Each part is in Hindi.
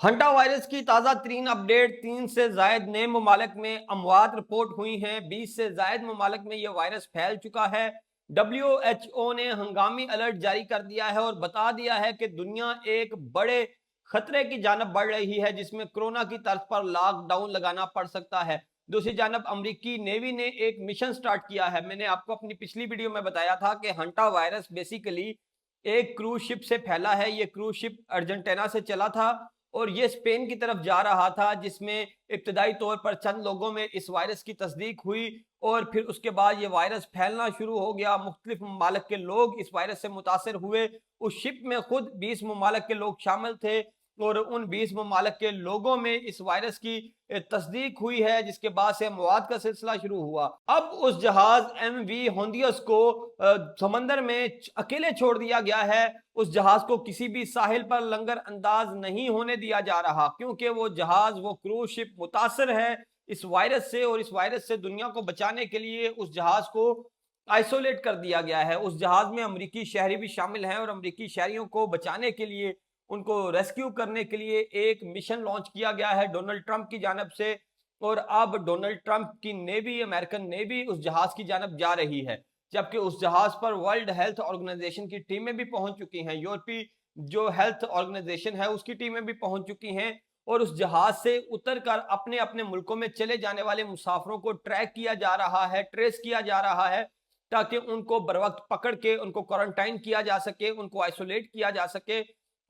हंटा वायरस की ताज़ा तरीन अपडेट। 3 से जायद नए ममालिक में अमवात रिपोर्ट हुई हैं। 20 से जायद ममालिक में यह वायरस फैल चुका है। WHO ने हंगामी अलर्ट जारी कर दिया है और बता दिया है कि दुनिया एक बड़े खतरे की जानब बढ़ रही है, जिसमें कोरोना की तर्ज पर लॉकडाउन लगाना पड़ सकता है। दूसरी जानब अमरीकी नेवी ने एक मिशन स्टार्ट किया है। मैंने आपको अपनी पिछली वीडियो में बताया था कि हंटा वायरस बेसिकली एक क्रूज शिप से फैला है। ये क्रूज शिप अर्जेंटीना से चला था और ये स्पेन की तरफ जा रहा था, जिसमें इब्तदाई तौर पर चंद लोगों में इस वायरस की तस्दीक हुई और फिर उसके बाद ये वायरस फैलना शुरू हो गया। मुख्तलिफ ममालिक के लोग इस वायरस से मुतासर हुए। उस शिप में खुद 20 ममालिक के लोग शामिल थे और उन 20 ममालिक के लोगों में इस वायरस की तस्दीक हुई है, जिसके बाद से मवाद का सिलसिला शुरू हुआ। अब उस जहाज MV होंदियस को समंदर में अकेले छोड़ दिया गया है। उस जहाज को किसी भी साहिल पर लंगर अंदाज नहीं होने दिया जा रहा, क्योंकि वो जहाज, वो क्रूज शिप मुतासर है इस वायरस से, और इस वायरस से दुनिया को बचाने के लिए उस जहाज को आइसोलेट कर दिया गया है। उस जहाज में अमरीकी शहरी भी शामिल हैं और अमरीकी शहरियों को बचाने के लिए, उनको रेस्क्यू करने के लिए एक मिशन लॉन्च किया गया है डोनाल्ड ट्रंप की जानब से। और अब डोनाल्ड ट्रंप की नेवी, अमेरिकन नेवी उस जहाज की जानब जा रही है, जबकि उस जहाज पर वर्ल्ड हेल्थ ऑर्गेनाइजेशन की टीमें भी पहुंच चुकी हैं। यूरोपीय जो हेल्थ ऑर्गेनाइजेशन है उसकी टीमें भी पहुंच चुकी हैं और उस जहाज से उतरकर अपने अपने मुल्कों में चले जाने वाले मुसाफिरों को ट्रैक किया जा रहा है, ट्रेस किया जा रहा है, ताकि उनको बर वक्त पकड़ के उनको क्वारंटाइन किया जा सके, उनको आइसोलेट किया जा सके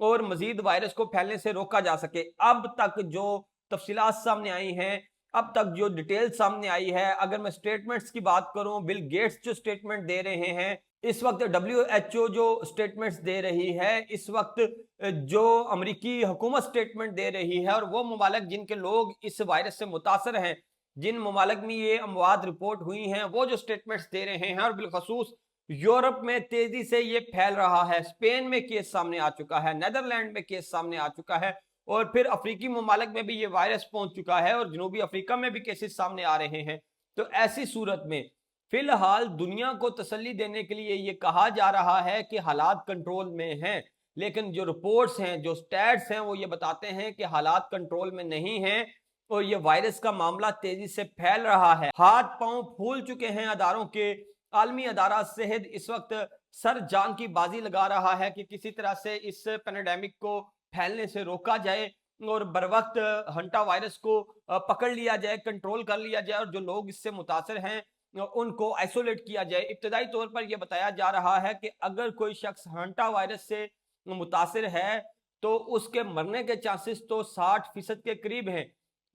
और मजीद वायरस को फैलने से रोका जा सके। अब तक जो तफसीलात सामने आई हैं, अब तक जो डिटेल सामने आई है, अगर मैं स्टेटमेंट्स की बात करूं, बिल गेट्स जो स्टेटमेंट दे रहे हैं इस वक्त, WHO जो स्टेटमेंट्स दे रही है इस वक्त, जो अमरीकी हुकूमत स्टेटमेंट दे रही है, और वो ममालिक जिनके लोग इस वायरस से मुतासर हैं, जिन ममालिक में ये अमवात रिपोर्ट हुई हैं, वो जो स्टेटमेंट्स दे रहे हैं, और बिलखसूस यूरोप में तेजी से ये फैल रहा है। स्पेन में केस सामने आ चुका है, नेदरलैंड में केस सामने आ चुका है और फिर अफ्रीकी ममालिक में भी ये वायरस पहुंच चुका है और जनूबी अफ्रीका में भी केसेस सामने आ रहे हैं। तो ऐसी सूरत में फिलहाल दुनिया को तसल्ली देने के लिए ये कहा जा रहा है कि हालात कंट्रोल में हैं, लेकिन जो रिपोर्ट्स हैं, जो स्टैट्स हैं, वो ये बताते हैं कि हालात कंट्रोल में नहीं हैं और ये वायरस का मामला तेजी से फैल रहा है। हाथ पांव फूल चुके हैं अदारों के। आलमी अदारा सेहत इस वक्त सर जान की बाजी लगा रहा है कि किसी तरह से इस पेंडेमिक को फैलने से रोका जाए और बर वक्त हंटा वायरस को पकड़ लिया जाए, कंट्रोल कर लिया जाए और जो लोग इससे मुतासर हैं उनको आइसोलेट किया जाए। इब्तदाई तौर पर यह बताया जा रहा है कि अगर कोई शख्स हंटा वायरस से मुतासर है तो उसके मरने के चांसेस तो 60% के करीब हैं,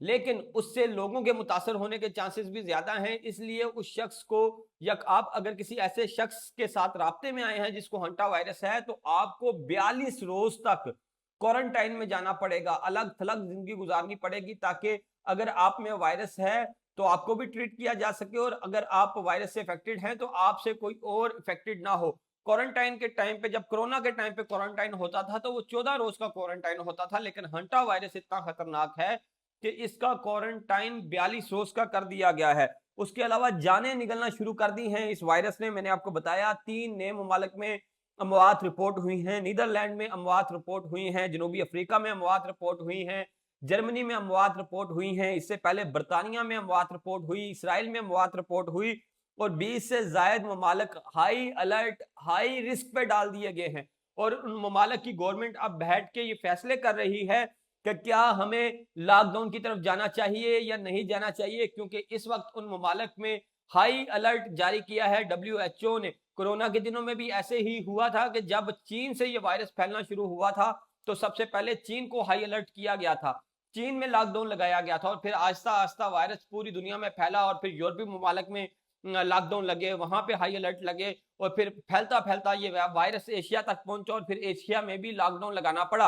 लेकिन उससे लोगों के मुतासर होने के चांसेस भी ज्यादा हैं। इसलिए उस शख्स को, या आप अगर किसी ऐसे शख्स के साथ राब्ते में आए हैं जिसको हंटा वायरस है, तो आपको 42 रोज तक क्वारंटाइन में जाना पड़ेगा, अलग थलग जिंदगी गुजारनी पड़ेगी, ताकि अगर आप में वायरस है तो आपको भी ट्रीट किया जा सके और अगर आप वायरस से इफेक्टेड हैं तो आपसे कोई और इफेक्टेड ना हो। क्वारंटाइन के टाइम पे, जब कोरोना के टाइम पे क्वारंटाइन होता था तो वो 14 रोज का क्वारंटाइन होता था, लेकिन हंटा वायरस इतना खतरनाक है कि इसका क्वारंटाइन 42 रोज का कर दिया गया है। उसके अलावा जानें निकलना शुरू कर दी हैं इस वायरस ने। मैंने आपको बताया 3 नए ममालिक में अमवात रिपोर्ट हुई हैं। नीदरलैंड में अमवात रिपोर्ट हुई हैं, जनूबी अफ्रीका में अमवात रिपोर्ट हुई हैं, जर्मनी में अमवात रिपोर्ट हुई हैं, इससे पहले बरतानिया में अमवात रिपोर्ट हुई, इसराइल में अमवात रिपोर्ट हुई और 20 से जायद ममालिक हाई अलर्ट, हाई रिस्क पे डाल दिए गए हैं। और उन ममालिक की गवर्नमेंट अब बैठ के ये फैसले कर रही है कि क्या हमें लॉकडाउन की तरफ जाना चाहिए या नहीं जाना चाहिए, क्योंकि इस वक्त उन ममालिक में हाई अलर्ट जारी किया है WHO ने। कोरोना के दिनों में भी ऐसे ही हुआ था कि जब चीन से ये वायरस फैलना शुरू हुआ था तो सबसे पहले चीन को हाई अलर्ट किया गया था, चीन में लॉकडाउन लगाया गया था और फिर आहिस्ता आहिस्ता वायरस पूरी दुनिया में फैला और फिर यूरोपीय ममालिक में लॉकडाउन लगे, वहां पे हाई अलर्ट लगे और फिर फैलता फैलता ये वायरस एशिया तक पहुंचा और फिर एशिया में भी लॉकडाउन लगाना पड़ा।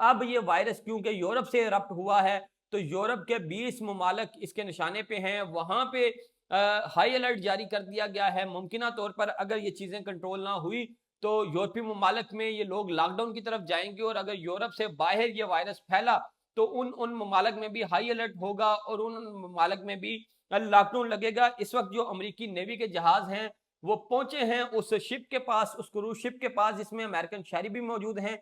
अब ये वायरस क्योंकि यूरोप से इरप्ट हुआ है तो यूरोप के 20 ममालिक इसके निशाने पे हैं, वहां पे हाई अलर्ट जारी कर दिया गया है। मुमकिन तौर पर अगर ये चीजें कंट्रोल ना हुई तो यूरोपीय ममालिक में ये लोग लॉकडाउन की तरफ जाएंगे और अगर यूरोप से बाहर ये वायरस फैला तो उन ममालिक में भी हाई अलर्ट होगा और उन ममालिक में भी लॉकडाउन लगेगा। इस वक्त जो अमरीकी नेवी के जहाज हैं वो पहुंचे हैं उस शिप के पास, उस क्रूज शिप के पास जिसमें अमेरिकन शहरी भी मौजूद हैं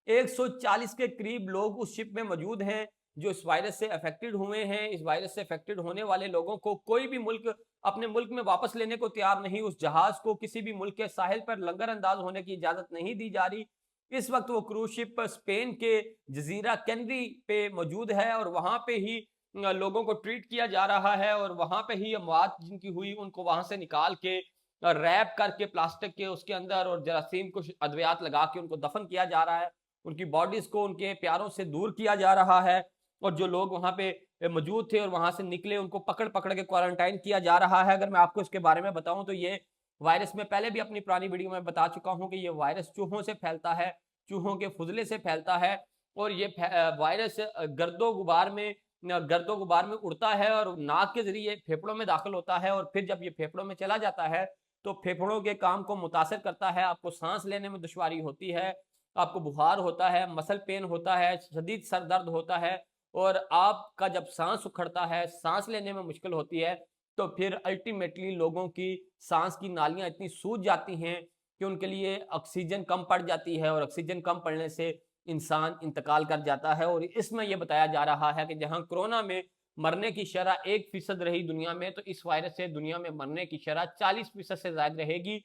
140 के करीब लोग उस शिप में मौजूद हैं जो इस वायरस से अफेक्टेड हुए हैं। इस वायरस से अफेक्टेड होने वाले लोगों को कोई भी मुल्क अपने मुल्क में वापस लेने को तैयार नहीं। उस जहाज को किसी भी मुल्क के साहिल पर लंगर अंदाज होने की इजाजत नहीं दी जा रही। इस वक्त वो क्रूज शिप स्पेन के जजीरा कैनरी पे मौजूद है और वहां पे ही लोगों को ट्रीट किया जा रहा है और वहां पे ही अमवात जिनकी हुई उनको वहां से निकाल के रैप करके प्लास्टिक के उसके अंदर और जरासीम कुछ अद्वियात लगा के उनको दफन किया जा रहा है। उनकी बॉडीज को उनके प्यारों से दूर किया जा रहा है और जो लोग वहां पे मौजूद थे और वहां से निकले उनको पकड़ पकड़ के क्वारंटाइन किया जा रहा है। अगर मैं आपको इसके बारे में बताऊं तो ये वायरस में पहले भी अपनी पुरानी वीडियो में बता चुका हूं कि ये वायरस चूहों से फैलता है, चूहों के फुजले से फैलता है और ये वायरस गर्दो गुबार में उड़ता है और नाक के जरिए फेफड़ों में दाखिल होता है और फिर जब ये फेफड़ों में चला जाता है तो फेफड़ों के काम को मुतासर करता है। आपको सांस लेने में दुश्वारी होती है, आपको बुखार होता है, मसल पेन होता है, शदीद सर दर्द होता है और आपका जब सांस उखड़ता है, सांस लेने में मुश्किल होती है तो फिर अल्टीमेटली लोगों की सांस की नालियां इतनी सूज जाती हैं कि उनके लिए ऑक्सीजन कम पड़ जाती है और ऑक्सीजन कम पड़ने से इंसान इंतकाल कर जाता है। और इसमें यह बताया जा रहा है कि जहां कोरोना में मरने की शरह 1% रही दुनिया में, तो इस वायरस से दुनिया में मरने की शरह 40% से ज्यादा रहेगी।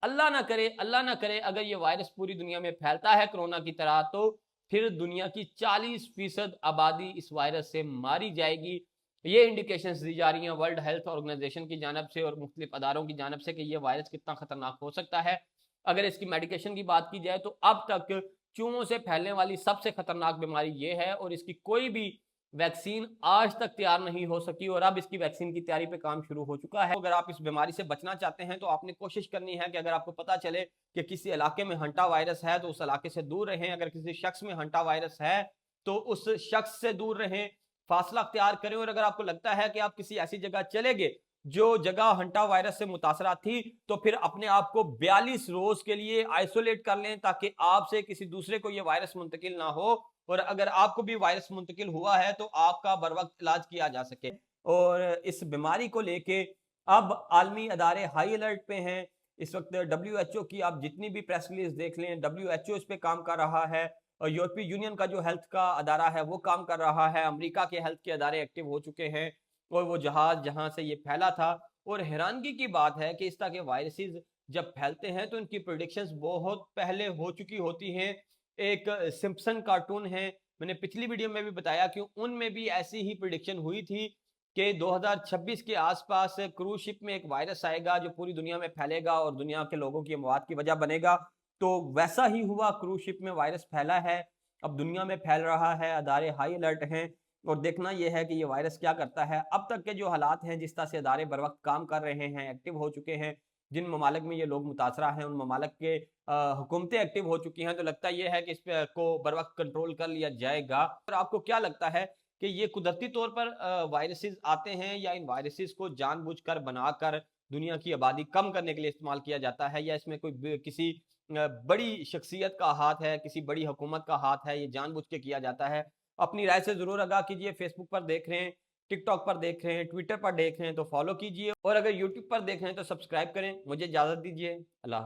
अल्लाह ना करे अगर ये वायरस पूरी दुनिया में फैलता है कोरोना की तरह तो फिर दुनिया की 40% आबादी इस वायरस से मारी जाएगी। ये इंडिकेशंस दी जा रही हैं वर्ल्ड हेल्थ ऑर्गेनाइजेशन की जानब से और मुख्तलिफ अदारों की जानब से कि ये वायरस कितना खतरनाक हो सकता है। अगर इसकी मेडिकेशन की बात की जाए तो अब तक चूहों से फैलने वाली सबसे खतरनाक बीमारी ये है और इसकी कोई भी वैक्सीन आज तक तैयार नहीं हो सकी और अब इसकी वैक्सीन की तैयारी पे काम शुरू हो चुका है। अगर आप इस बीमारी से बचना चाहते हैं तो आपने कोशिश करनी है कि अगर आपको पता चले कि किसी इलाके में हंटा वायरस है तो उस इलाके से दूर रहें। अगर किसी शख्स में हंटा वायरस है तो उस शख्स से दूर रहें, फासला अख्तियार करें। और अगर आपको लगता है कि आप किसी ऐसी जगह चले गए जो जगह हंटा वायरस से मुतासरा थी तो फिर अपने आप को 42 रोज के लिए आइसोलेट कर लें ताकि आपसे किसी दूसरे को यह वायरस मुंतकिल ना हो और अगर आपको भी वायरस मुंतकिल हुआ है तो आपका बर वक्त इलाज किया जा सके। और इस बीमारी को लेके अब आलमी अदारे हाई अलर्ट पे हैं। इस वक्त WHO की आप जितनी भी प्रेस रिलीज देख लें, WHO इस पे काम कर रहा है और यूरोपीय यूनियन का जो हेल्थ का अदारा है वो काम कर रहा है, अमेरिका के हेल्थ के अदारे एक्टिव हो चुके हैं और वो जहाज जहां से ये फैला था। और हैरानगी की बात है कि इस तरह के वायरसेस जब फैलते हैं तो इनकी प्रिडिक्शंस बहुत पहले हो चुकी होती हैं। एक सिम्पसन कार्टून है, मैंने पिछली वीडियो में भी बताया कि उनमें भी ऐसी ही प्रिडिक्शन हुई थी कि 2026 के आसपास क्रूज शिप में एक वायरस आएगा जो पूरी दुनिया में फैलेगा और दुनिया के लोगों की मौत की वजह बनेगा। तो वैसा ही हुआ, क्रूज शिप में वायरस फैला है, अब दुनिया में फैल रहा है, अदारे हाई अलर्ट हैं और देखना यह है कि ये वायरस क्या करता है। अब तक के जो हालात हैं, जिस तरह से अदारे बर वक्त काम कर रहे हैं, एक्टिव हो चुके हैं, जिन ममालिक में ये लोग मुतासरा हैं उन ममालिक के हुकूमतें एक्टिव हो चुकी हैं, तो लगता यह है कि इस पे को बर वक्त कंट्रोल कर लिया जाएगा। और आपको क्या लगता है कि ये कुदरती तौर पर वायरसेस आते हैं या इन वायरसेस को जानबूझकर बनाकर दुनिया की आबादी कम करने के लिए इस्तेमाल किया जाता है, या इसमें कोई किसी बड़ी शख्सियत का हाथ है, किसी बड़ी हुकूमत का हाथ है, ये जानबूझ के किया जाता है? अपनी राय से जरूर आगाह कीजिए। फेसबुक पर देख रहे हैं, टिकटॉक पर देख रहे हैं, ट्विटर पर देख रहे हैं तो फॉलो कीजिए और अगर यूट्यूब पर देख रहे हैं तो सब्सक्राइब करें। मुझे इजाजत दीजिए। अल्लाह।